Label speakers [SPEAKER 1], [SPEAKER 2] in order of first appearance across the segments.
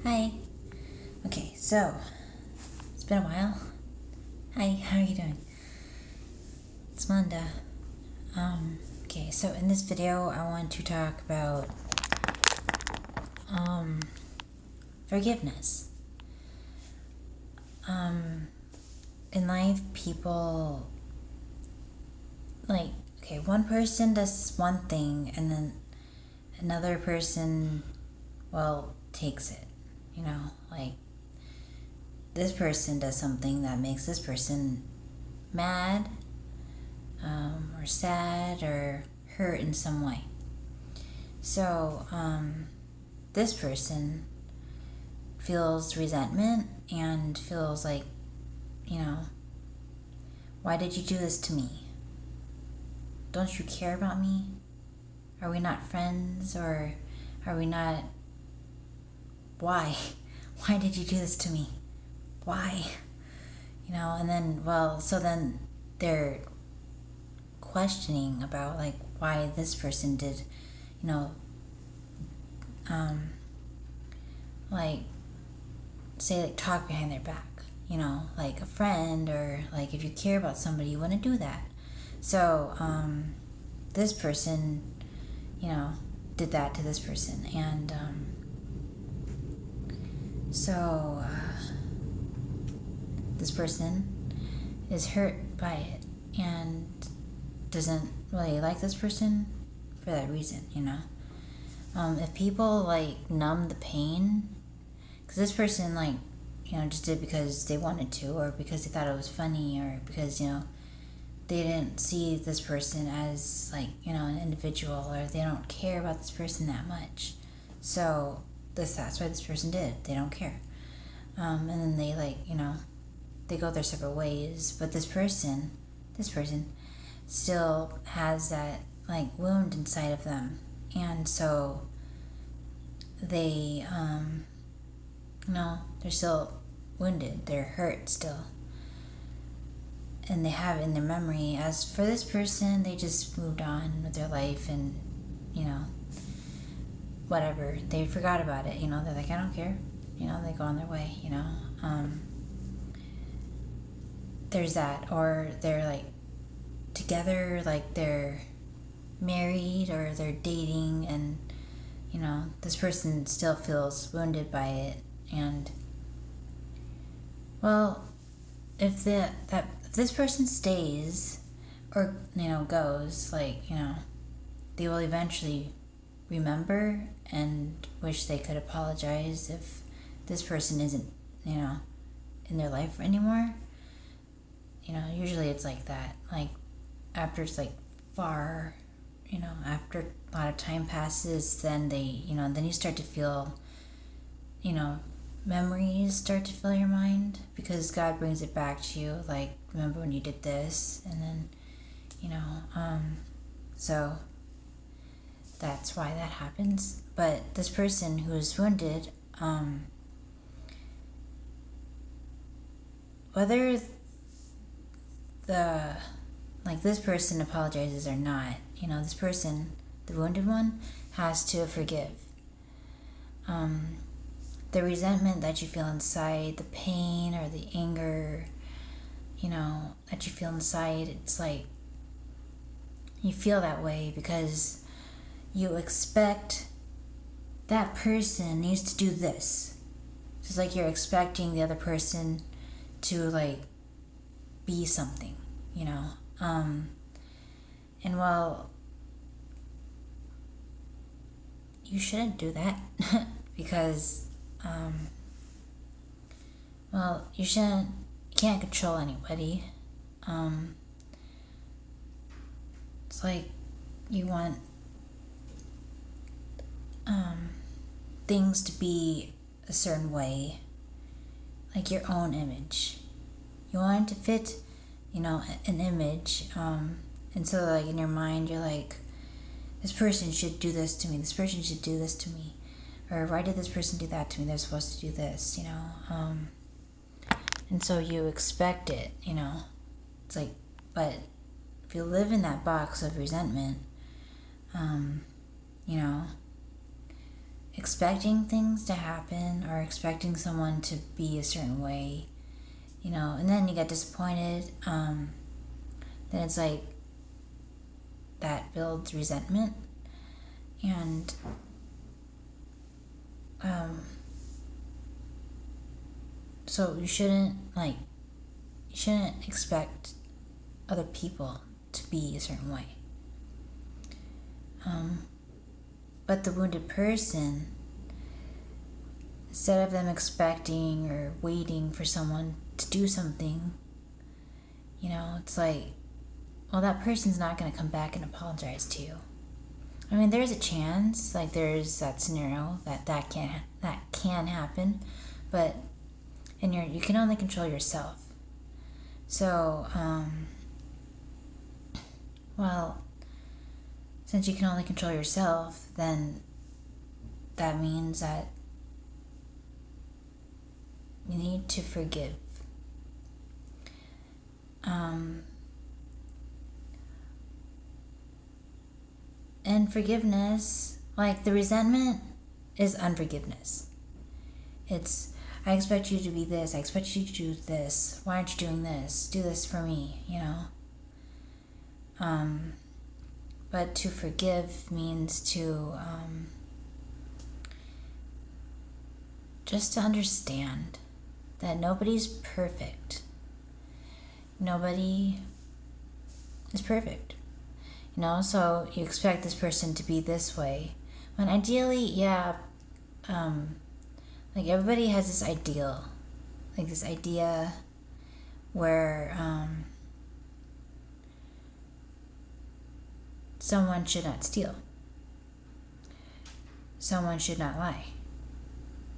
[SPEAKER 1] Hi. Okay, so it's been a while. Hi, how are you doing? It's Melinda. Okay, so in this video, I want to talk about forgiveness. In life, people one person does one thing, and then another person, takes it. This person does something that makes this person mad, or sad, or hurt in some way. So, this person feels resentment and feels like, why did you do this to me? Don't you care about me? Are we not friends? Or are we not... Why? Why did you do this to me? Why? And then, so then they're questioning about, why this person did, talk behind their back, like a friend, or if you care about somebody, you wouldn't do that. So, this person, did that to this person, and, this person is hurt by it and doesn't really like this person for that reason, If people, numb the pain, because this person, just did because they wanted to, or because they thought it was funny, or because, they didn't see this person as, an individual, or they don't care about this person that much. So, that's why this person did it. They don't care. And then they, they go their separate ways. But this person still has that, wound inside of them. And so they, they're still wounded. They're hurt still. And they have it in their memory. As for this person, they just moved on with their life and, whatever. They forgot about it, they're like, I don't care. They go on their way, There's that. Or they're, together, they're married, or they're dating, and, this person still feels wounded by it. And, if this person stays or, goes, they will eventually remember and wish they could apologize if this person isn't, in their life anymore. Usually it's like that. After it's far, after a lot of time passes, then they, then you start to feel, memories start to fill your mind, because God brings it back to you, remember when you did this, and then, so that's why that happens. But this person who's wounded, whether this person apologizes or not, this person, the wounded one, has to forgive. The resentment that you feel inside, the pain or the anger, that you feel inside, it's you feel that way because you expect that person needs to do this. It's you're expecting the other person to be something, and you shouldn't do that because you can't control anybody. It's you want things to be a certain way, your own image. You want it to fit, an image, and so in your mind you're this person should do this to me, this person should do this to me, or why did this person do that to me, they're supposed to do this, and so you expect it, it's but if you live in that box of resentment, expecting things to happen or expecting someone to be a certain way, and then you get disappointed, then it's like that builds resentment. And so you shouldn't expect other people to be a certain way. But the wounded person, instead of them expecting or waiting for someone to do something, it's like, well, that person's not going to come back and apologize to you. I mean, there's a chance, like there's that scenario that can happen, but you can only control yourself. So, well, since you can only control yourself, then that means that you need to forgive. And forgiveness, like the resentment, is unforgiveness. It's, I expect you to be this, I expect you to do this, why aren't you doing this? Do this for me, But to forgive means to just to understand that nobody's perfect. Nobody is perfect. So you expect this person to be this way. When ideally, like everybody has this ideal, like this idea where someone should not steal. Someone should not lie.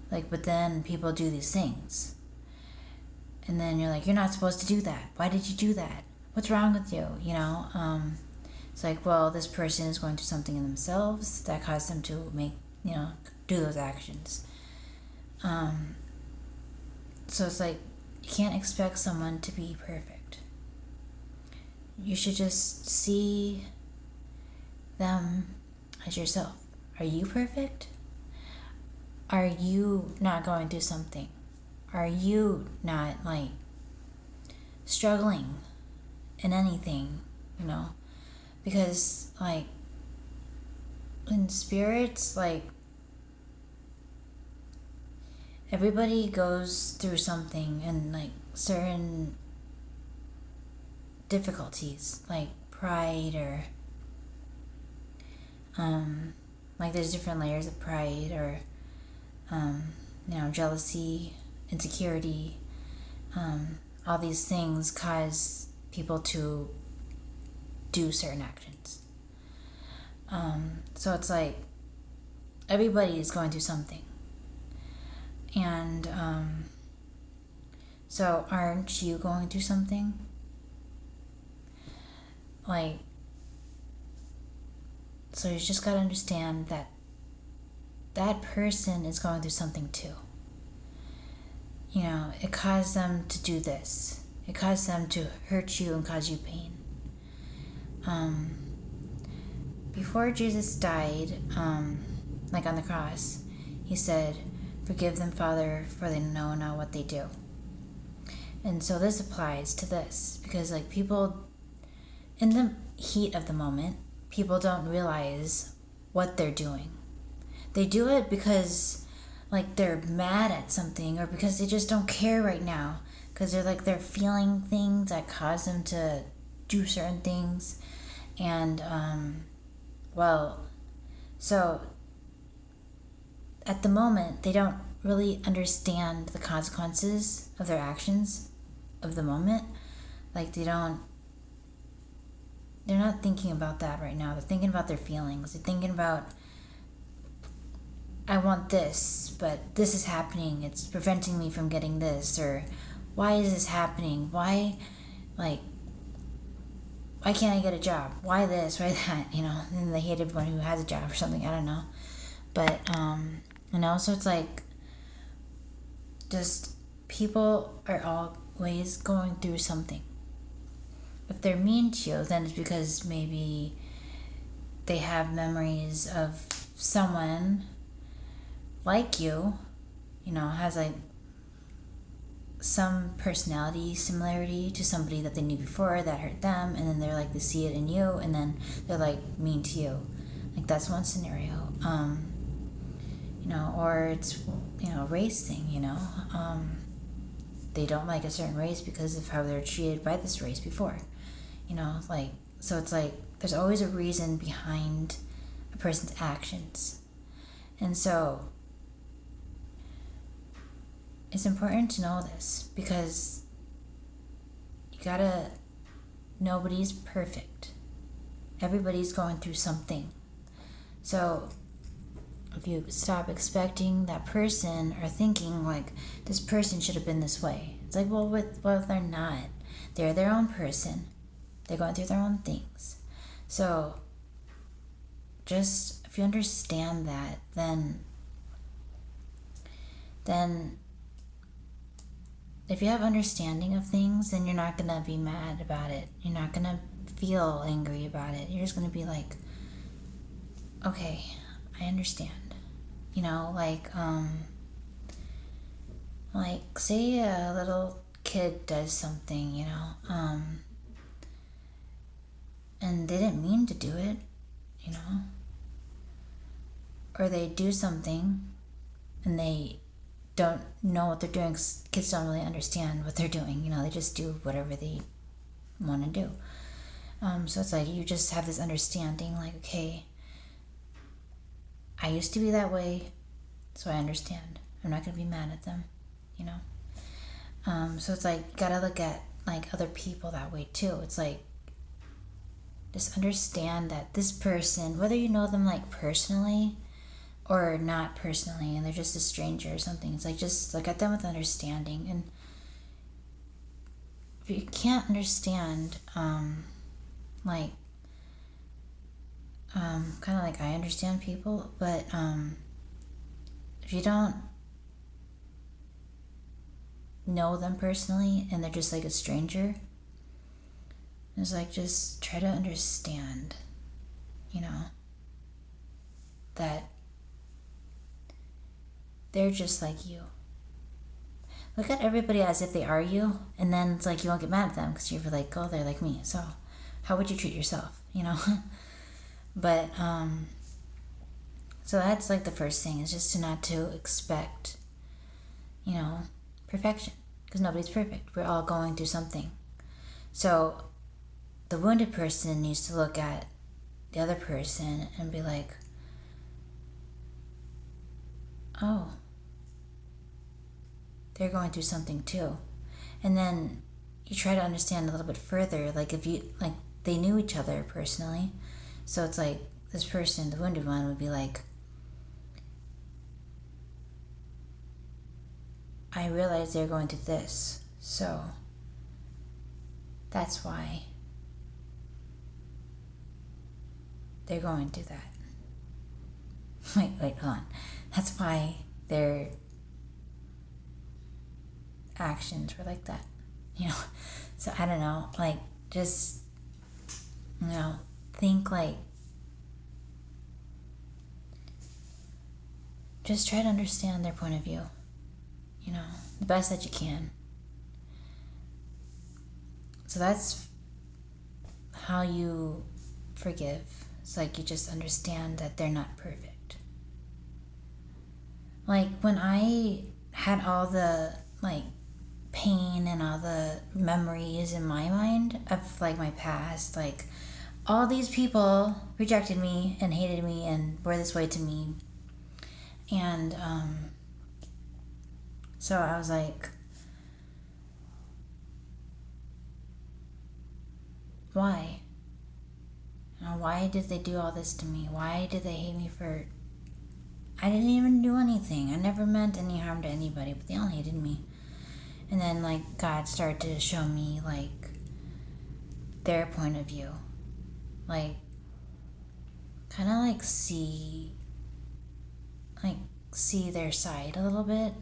[SPEAKER 1] But then people do these things. And then you're like, you're not supposed to do that. Why did you do that? What's wrong with you? It's like, well, this person is going through something in themselves that caused them to do those actions. So it's like, you can't expect someone to be perfect. You should just see them as yourself. Are you perfect? Are you not going through something? Are you not struggling in anything, Because in spirits, everybody goes through something and certain difficulties, like pride or there's different layers of pride or jealousy, insecurity. All these things cause people to do certain actions. So it's like everybody is going through something. And so aren't you going through something? So you just got to understand that that person is going through something too. It caused them to do this. It caused them to hurt you and cause you pain. Before Jesus died, on the cross, he said, "Forgive them, Father, for they know not what they do." And so this applies to this, because people, in the heat of the moment, people don't realize what they're doing. They do it because they're mad at something, or because they just don't care right now, because they're feeling things that cause them to do certain things. And so at the moment they don't really understand the consequences of their actions of the moment. They're not thinking about that right now. They're thinking about their feelings. They're thinking about, I want this, but this is happening. It's preventing me from getting this. Or why is this happening? Why can't I get a job? Why this? Why that? And they hate everyone who has a job or something. I don't know. But, so it's just people are always going through something. If they're mean to you, then it's because maybe they have memories of someone like you, has like some personality similarity to somebody that they knew before that hurt them, and then they're like, they see it in you, and then they're like mean to you. Like, that's one scenario. Or it's, race thing, they don't like a certain race because of how they're treated by this race before, so it's like there's always a reason behind a person's actions. And so it's important to know this, because nobody's perfect. Everybody's going through something. So if you stop expecting that person or thinking like this person should have been this way, it's like, well, they're not. They're their own person. They're going through their own things. So just if you understand that, then if you have understanding of things, then you're not going to be mad about it. You're not going to feel angry about it. You're just going to be like, okay, I understand. Like say a little kid does something, and they didn't mean to do it, or they do something and they don't know what they're doing, 'cause kids don't really understand what they're doing, they just do whatever they want to do. So it's like you just have this understanding, like, okay, I used to be that way, so I understand. I'm not going to be mad at them, So it's like, you got to look at like other people that way too. It's like, just understand that this person, whether you know them like personally or not personally, and they're just a stranger or something, it's like, just look at them with understanding. And if you can't understand, kind of like I understand people, but if you don't know them personally and they're just like a stranger, it's like, just try to understand, that they're just like you. Look at everybody as if they are you, and then it's like you won't get mad at them because you're like, oh, they're like me, so how would you treat yourself, But so that's like the first thing, is just not to expect, perfection, because nobody's perfect. We're all going through something. So the wounded person needs to look at the other person and be like, oh, they're going through something too. And then you try to understand a little bit further, like if you, like, they knew each other personally, so it's like this person, the wounded one, would be like, I realize they're going through this, so that's why they're going through that. Wait, hold on. That's why their actions were like that, So I don't know, like, just, think like, just try to understand their point of view, the best that you can. So that's how you forgive. It's like you just understand that they're not perfect. Like, when I had all the, like, pain and all the memories in my mind of, like, my past, like, all these people rejected me and hated me and were this way to me. And, so I was like, why? Why did they do all this to me? Why did they hate me for... I didn't even do anything. I never meant any harm to anybody, but they all hated me. And then, like, God started to show me, like, their point of view. Like, kind of, like, see their side a little bit.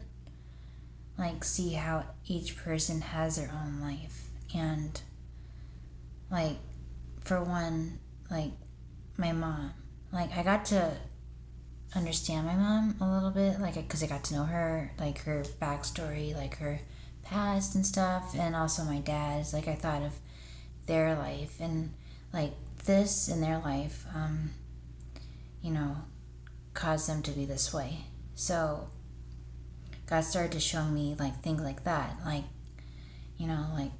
[SPEAKER 1] Like, see how each person has their own life. And, like, for one, like, my mom. Like, I got to understand my mom a little bit, like, because I got to know her, like her backstory, like her past and stuff, and also my dad's. Like, I thought of their life and like this in their life, you know, caused them to be this way. So God started to show me like things like that, like, you know, like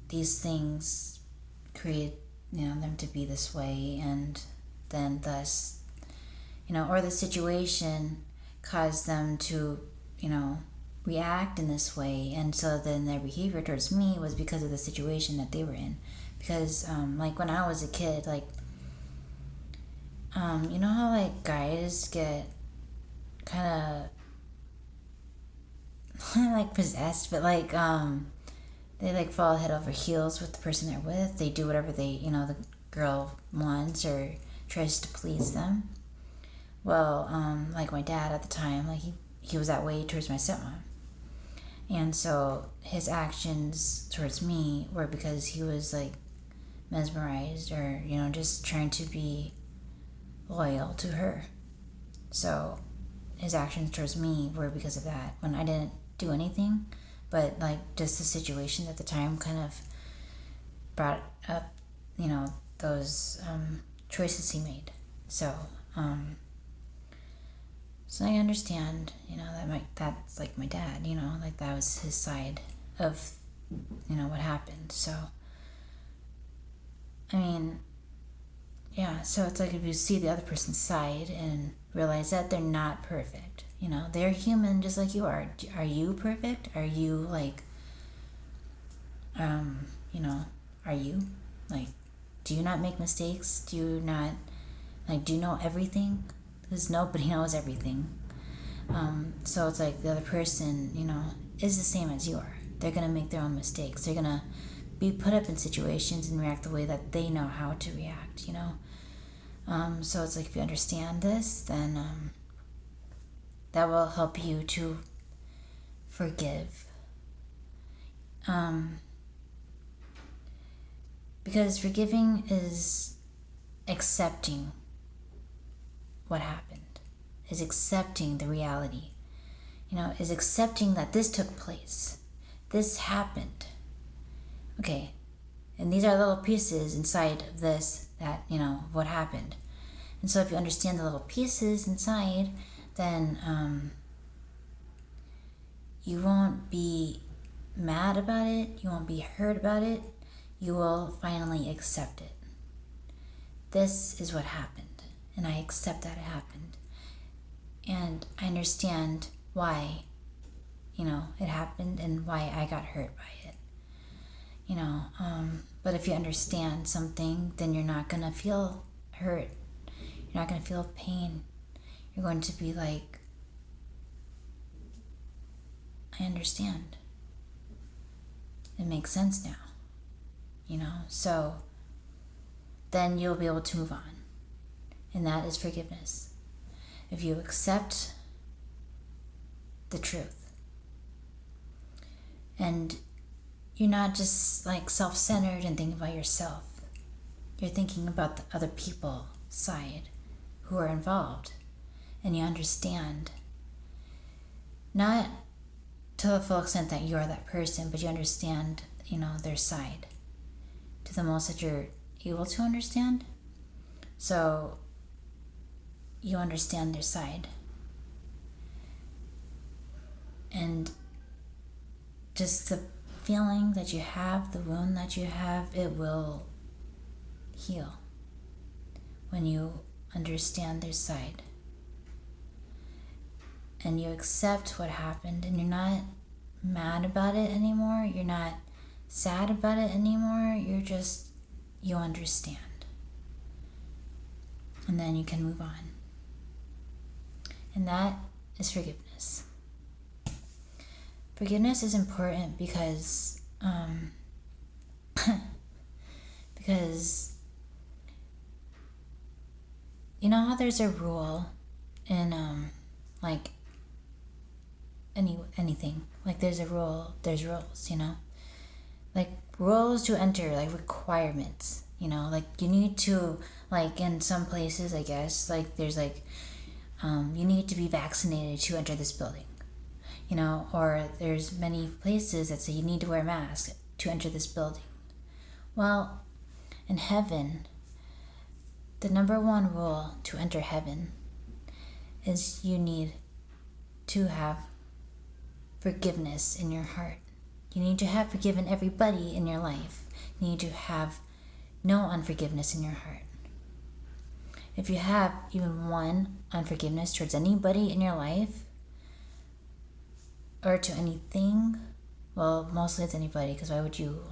[SPEAKER 1] these things create, you know, them to be this way, and then thus, you know, or the situation caused them to, you know, react in this way. And so then their behavior towards me was because of the situation that they were in. Because like when I was a kid, like you know how like guys get kind of like possessed, but like they like fall head over heels with the person they're with. They do whatever they, you know, the girl wants or tries to please them. Well, like my dad at the time, like he was that way towards my stepmom. And so his actions towards me were because he was like mesmerized, or, you know, just trying to be loyal to her. So his actions towards me were because of that, when I didn't do anything, but like just the situation at the time kind of brought up, you know, those choices he made. So so I understand, you know, that's like my dad, you know, like that was his side of, you know, what happened. So I mean, yeah, so it's like if you see the other person's side and realize that they're not perfect, you know, they're human just like you are. Are you perfect? Are you like, you know, are you like, do you not make mistakes? Do you not, like, do you know everything? Because nobody knows everything. So it's like the other person, you know, is the same as you are. They're going to make their own mistakes. They're going to be put up in situations and react the way that they know how to react, you know. So it's like if you understand this, then that will help you to forgive. Because forgiving is accepting what happened, is accepting the reality, you know, is accepting that this took place, this happened. Okay, and these are little pieces inside of this that, you know, what happened. And so if you understand the little pieces inside, then you won't be mad about it, you won't be hurt about it, you will finally accept it. This is what happened, and I accept that it happened. And I understand why, you know, it happened and why I got hurt by it. You know, but if you understand something, then you're not going to feel hurt. You're not going to feel pain. You're going to be like, I understand. It makes sense now. You know, so then you'll be able to move on. And that is forgiveness. If you accept the truth. And you're not just like self-centered and thinking about yourself. You're thinking about the other people side who are involved. And you understand, not to the full extent that you are that person, but you understand, you know, their side to the most that you're able to understand. So you understand their side. And just the feeling that you have, the wound that you have, it will heal when you understand their side. And you accept what happened, and you're not mad about it anymore. You're not sad about it anymore. You understand. And then you can move on. And that is forgiveness. Forgiveness is important because because you know how there's a rule in like anything, like there's a rule, there's rules, you know, like rules to enter, like requirements, you know, like you need to, like in some places, I guess, like there's like you need to be vaccinated to enter this building. Or there's many places that say you need to wear a mask to enter this building. Well, in heaven, the number one rule to enter heaven is you need to have forgiveness in your heart. You need to have forgiven everybody in your life. You need to have no unforgiveness in your heart. If you have even one unforgiveness towards anybody in your life, or to anything, well, mostly it's anybody, because why would you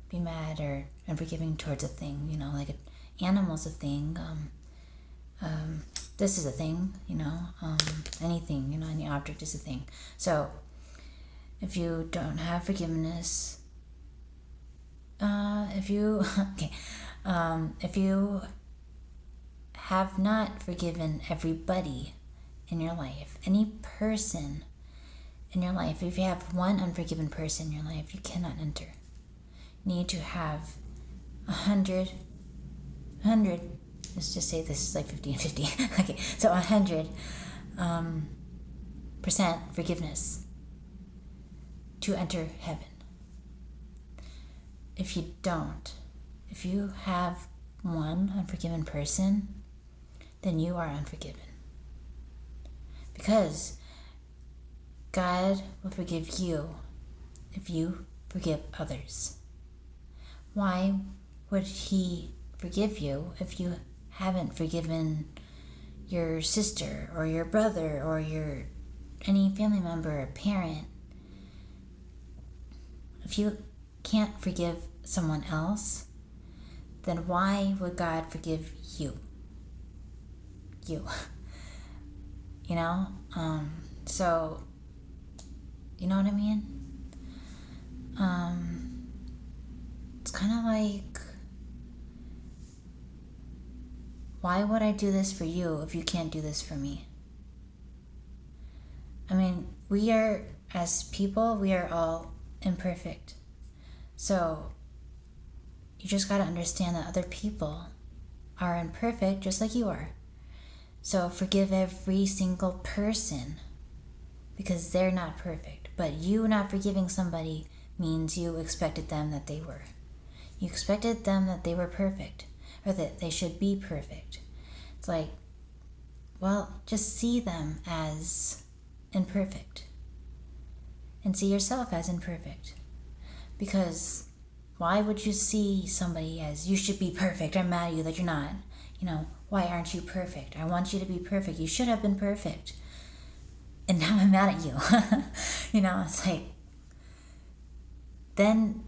[SPEAKER 1] be mad or unforgiving towards a thing? Like an animal's a thing. This is a thing. Anything. Any object is a thing. So if you don't have forgiveness, if you have not forgiven everybody in your life, any person in your life, if you have one unforgiven person in your life, you cannot enter. You need to have 100, let's just say this is like 50 and 50. Okay, so 100% forgiveness to enter heaven. If you don't, if you have one unforgiven person, then you are unforgiven. Because God will forgive you if you forgive others. Why would He forgive you if you haven't forgiven your sister or your brother or any family member or parent? If you can't forgive someone else, then why would God forgive you? So, you know what I mean? It's kind of like, why would I do this for you if you can't do this for me? I mean, as people, we are all imperfect. So, you just gotta understand that other people are imperfect just like you are. So forgive every single person because they're not perfect. But you not forgiving somebody means you expected them that they were. You expected them that they were perfect or that they should be perfect. It's like, well, just see them as imperfect and see yourself as imperfect. Because why would you see somebody as you should be perfect? I'm mad at you that you're not. Why aren't you perfect? I want you to be perfect. You should have been perfect. And now I'm mad at you. It's like, then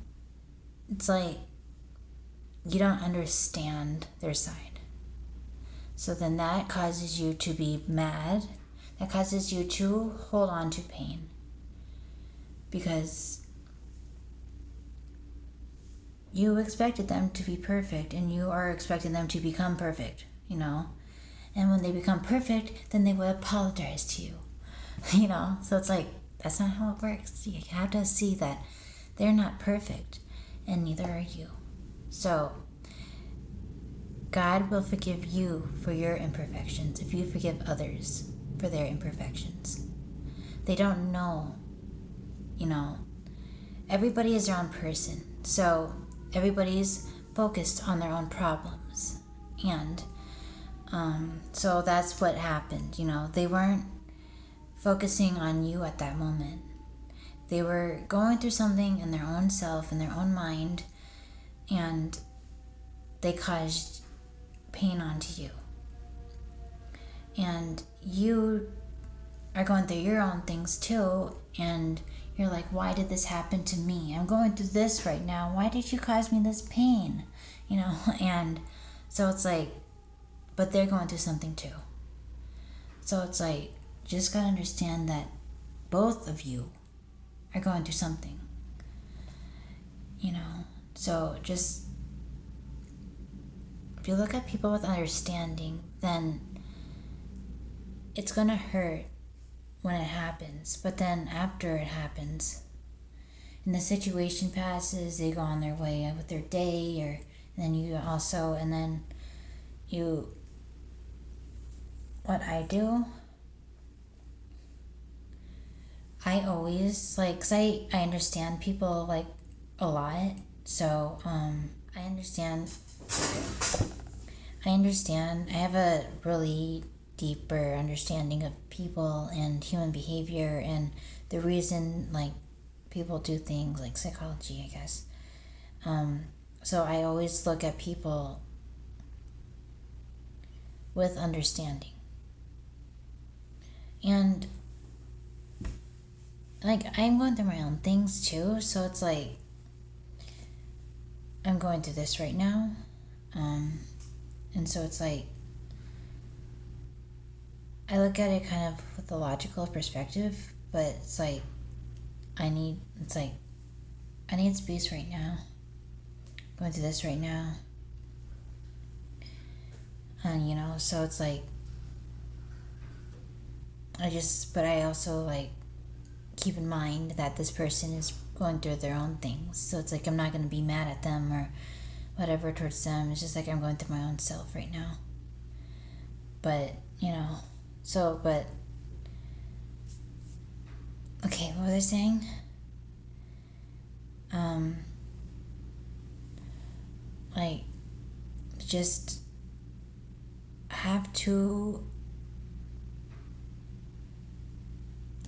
[SPEAKER 1] it's like you don't understand their side. So then that causes you to be mad. That causes you to hold on to pain. Because you expected them to be perfect and you are expecting them to become perfect, And when they become perfect, then they will apologize to you, So it's like, that's not how it works. You have to see that they're not perfect and neither are you. So God will forgive you for your imperfections if you forgive others for their imperfections. They don't know, everybody is their own person. So everybody's focused on their own problems. And so that's what happened. They weren't focusing on you at that moment. They were going through something in their own self, in their own mind, and they caused pain onto you. And you are going through your own things too, and you're like, why did this happen to me? I'm going through this right now. Why did you cause me this pain? And so it's like, but they're going through something too. So it's like, you just gotta understand that both of you are going through something. So just, if you look at people with understanding, then it's gonna hurt when it happens, but then after it happens and the situation passes, they go on their way with their day, and then you also, and then what I do I always like, cause I understand people like a lot, so I understand. I have a really deeper understanding of people and human behavior and the reason like people do things, like psychology, I guess. So I always look at people with understanding. And like I'm going through my own things too, so it's like I'm going through this right now. And so it's like I look at it kind of with a logical perspective, but it's like I need space right now. Going through this right now. And so it's like but I also like keep in mind that this person is going through their own things. So it's like I'm not going to be mad at them or whatever towards them. It's just like I'm going through my own self right now. But, okay, what was I saying? Like, just have to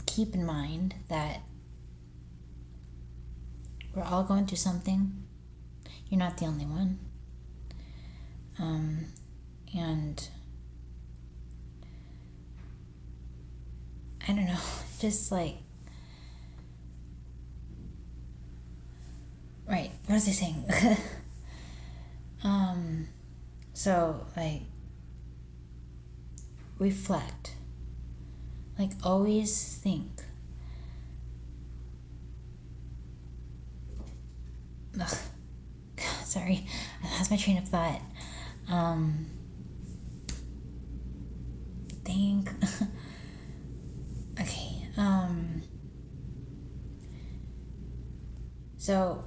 [SPEAKER 1] keep in mind that we're all going through something. You're not the only one. And I don't know, just like, right, what was I saying? So like, reflect. Like, always think. Ugh. Sorry, I lost my train of thought. Think. Okay. So.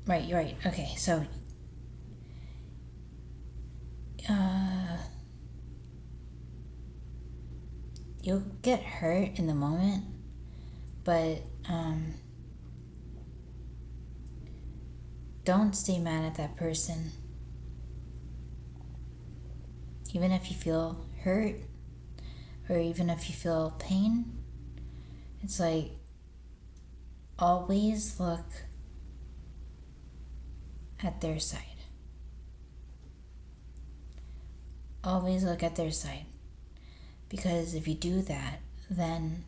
[SPEAKER 1] Right. You're right. Okay. So. You'll get hurt in the moment, but don't stay mad at that person. Even if you feel hurt or even if you feel pain, it's like always look at their side. Always look at their side. Because if you do that, then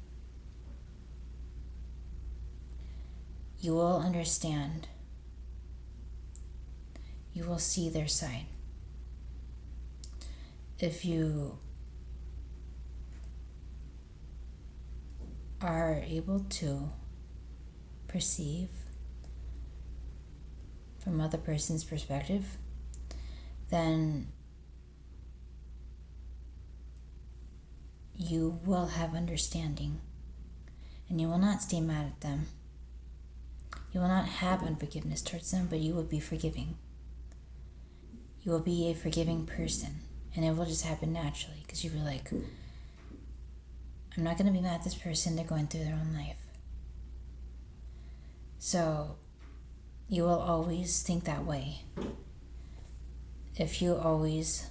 [SPEAKER 1] you will understand. You will see their side. If you are able to perceive from other person's perspective, then you will have understanding and you will not stay mad at them. You will not have unforgiveness towards them, but you will be forgiving. You will be a forgiving person, and it will just happen naturally because you'll be like, I'm not going to be mad at this person, they're going through their own life. So you will always think that way. If you always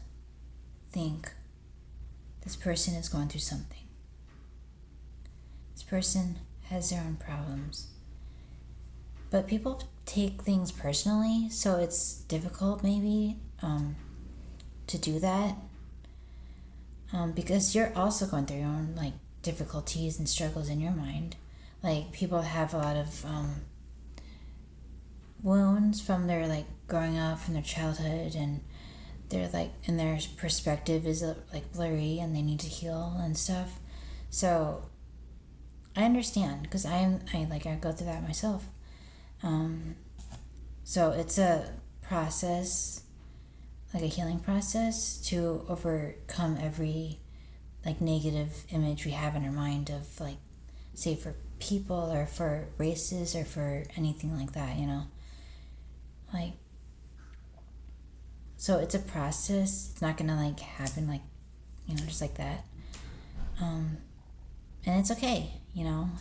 [SPEAKER 1] think, this person is going through something. This person has their own problems. But people take things personally, so it's difficult maybe to do that. Because you're also going through your own like difficulties and struggles in your mind. Like people have a lot of wounds from their like growing up, from their childhood, and they're like, and their perspective is like blurry and they need to heal and stuff. So I understand because I go through that myself. So it's a process, like a healing process to overcome every like negative image we have in our mind of like, say for people or for races or for anything like that, like, so it's a process. It's not gonna happen just like that. And it's okay,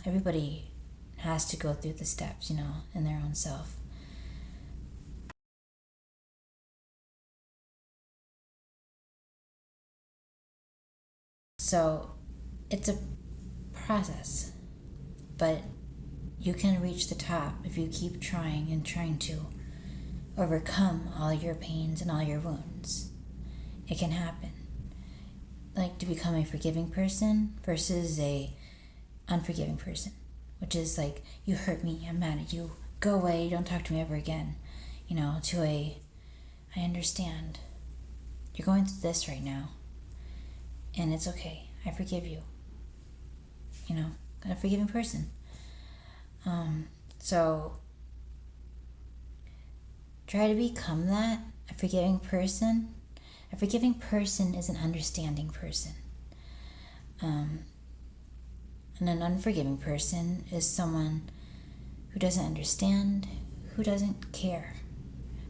[SPEAKER 1] Everybody has to go through the steps, in their own self. So it's a process, but you can reach the top if you keep trying and trying to overcome all your pains and all your wounds. It can happen. Like to become a forgiving person versus a unforgiving person, which is like, you hurt me, I'm mad at you, go away, don't talk to me ever again. To a, I understand. You're going through this right now, and it's okay. I forgive you. A forgiving person. So try to become that, a forgiving person. A forgiving person is an understanding person. And an unforgiving person is someone who doesn't understand, who doesn't care,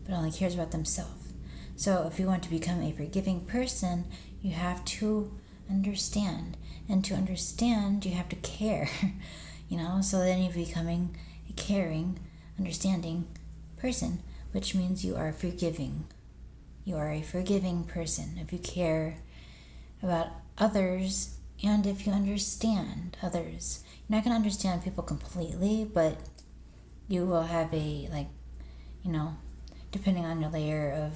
[SPEAKER 1] but only cares about themselves. So if you want to become a forgiving person, you have to understand. And to understand, you have to care. So then you're becoming a caring, understanding person, which means you are forgiving. You are a forgiving person if you care about others and if you understand others. You're not going to understand people completely, but you will have a, depending on your layer of,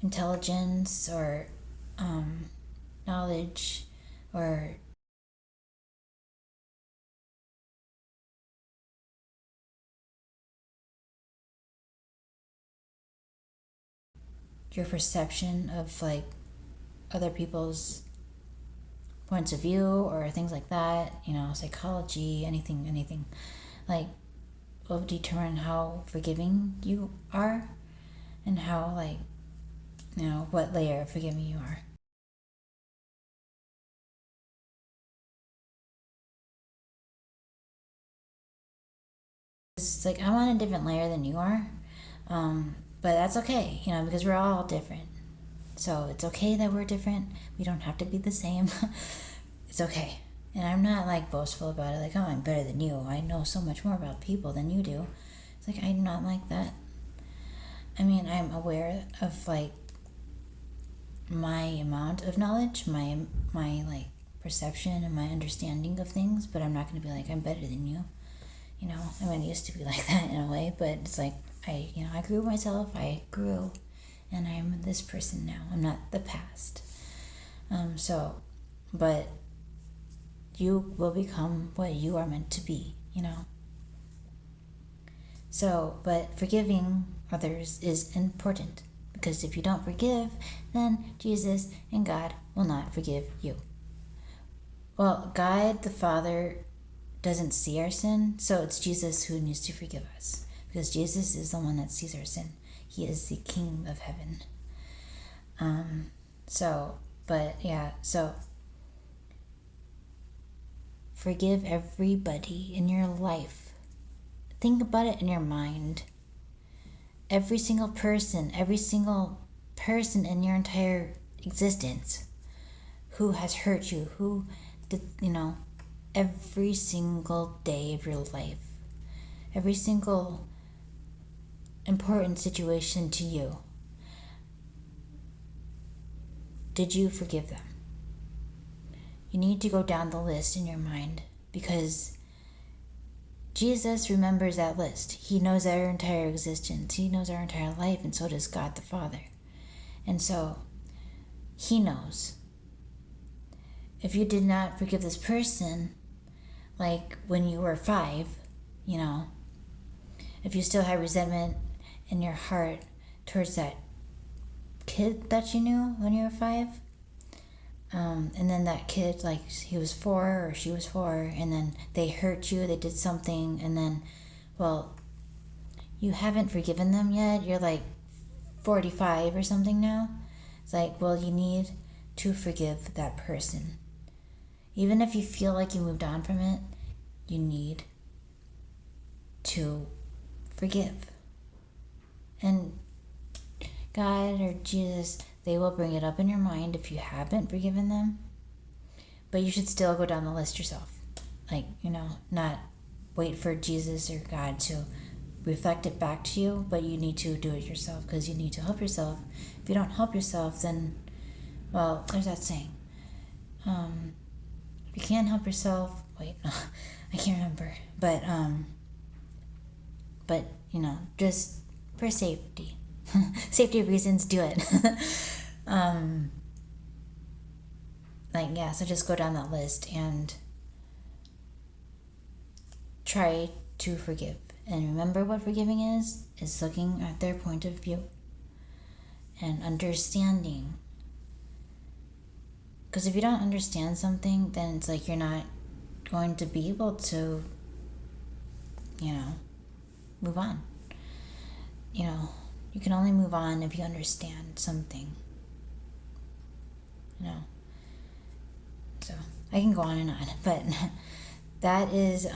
[SPEAKER 1] intelligence or knowledge or your perception of other people's points of view or things like that, psychology, anything will determine how forgiving you are and how what layer of forgiving you are. It's I'm on a different layer than you are, but that's okay, because we're all different. So it's okay that we're different. We don't have to be the same. It's okay. And I'm not boastful about it, I'm better than you, I know so much more about people than you do. It's I'm not like that. I'm aware of my amount of knowledge, my perception and my understanding of things, but I'm not going to be I'm better than you. I used to be like that in a way, but it's I grew myself, I grew, and I'm this person now. I'm not the past. But you will become what you are meant to be, So, but forgiving others is important, because if you don't forgive, then Jesus and God will not forgive you. Well, God the Father doesn't see our sin, so it's Jesus who needs to forgive us, because Jesus is the one that sees our sin. He is the King of heaven. So forgive everybody in your life. Think about it in your mind. Every single person in your entire existence who has hurt you, who did, every single day of your life, every single important situation to you, did you forgive them? You need to go down the list in your mind, because Jesus remembers that list. He knows our entire existence. He knows our entire life, and so does God the Father. And so he knows. If you did not forgive this person, when you were 5, if you still had resentment in your heart towards that kid that you knew when you were 5, and then that kid, he was 4 or she was 4, and then they hurt you, they did something, and then, you haven't forgiven them yet, you're 45 or something now. It's you need to forgive that person. Even if you feel like you moved on from it, you need to forgive. And God or Jesus, they will bring it up in your mind if you haven't forgiven them. But you should still go down the list yourself. Like, not wait for Jesus or God to reflect it back to you, but you need to do it yourself because you need to help yourself. If you don't help yourself, then, well, there's that saying. If you can't help yourself, wait, no, I can't remember. But just for safety, safety reasons, do it. So just go down that list and try to forgive. And remember what forgiving is looking at their point of view and understanding. Because if you don't understand something, then it's like you're not going to be able to, move on. You can only move on if you understand something. So I can go on and on, but that is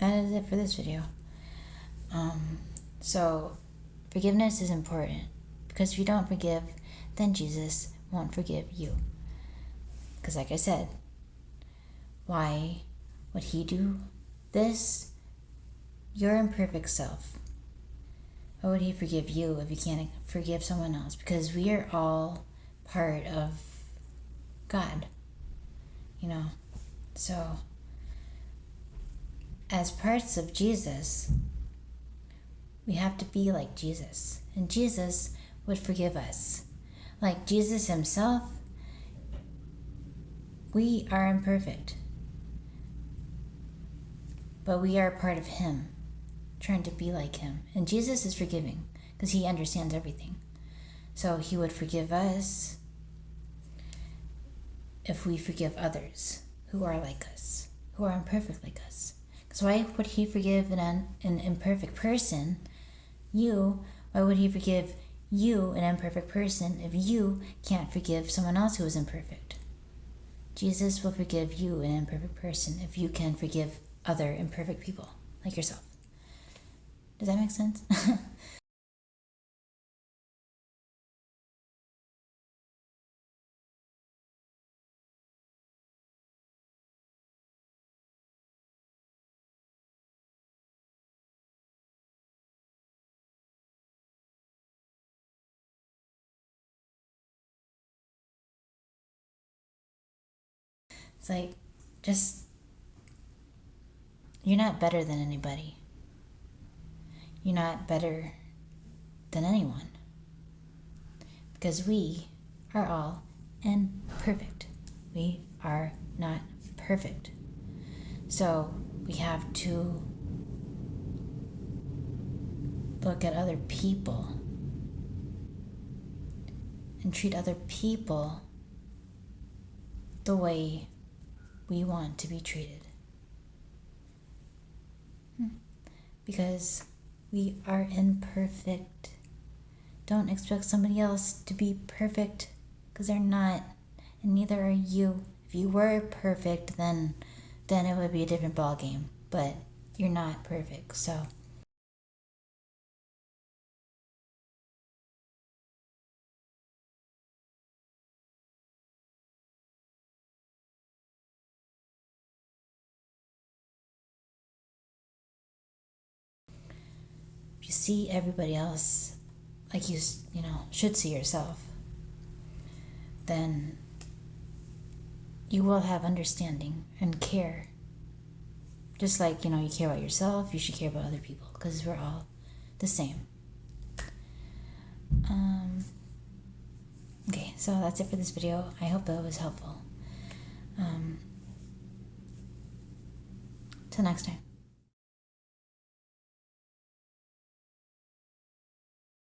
[SPEAKER 1] it for this video. So forgiveness is important, because if you don't forgive, then Jesus won't forgive you. Because like I said, why would he do this? Your imperfect self. Why would he forgive you if you can't forgive someone else? Because we are all part of God, So as parts of Jesus, we have to be like Jesus. And Jesus would forgive us. Like Jesus himself, we are imperfect. But we are part of him, trying to be like him. And Jesus is forgiving because he understands everything. So he would forgive us if we forgive others who are like us, who are imperfect like us. Because why would he forgive an imperfect person, you? Why would he forgive you, an imperfect person, if you can't forgive someone else who is imperfect? Jesus will forgive you, an imperfect person, if you can forgive other imperfect people like yourself. Does that make sense? It's like, you're not better than anybody. You're not better than anyone. Because we are all imperfect. We are not perfect. So we have to look at other people and treat other people the way we want to be treated. Because we are imperfect. Don't expect somebody else to be perfect, because they're not, and neither are you. If you were perfect, then it would be a different ball game. But you're not perfect, so. If you see everybody else like you should see yourself, then you will have understanding and care. Just like, you care about yourself, you should care about other people, because we're all the same. Okay, so that's it for this video. I hope that was helpful. Till next time.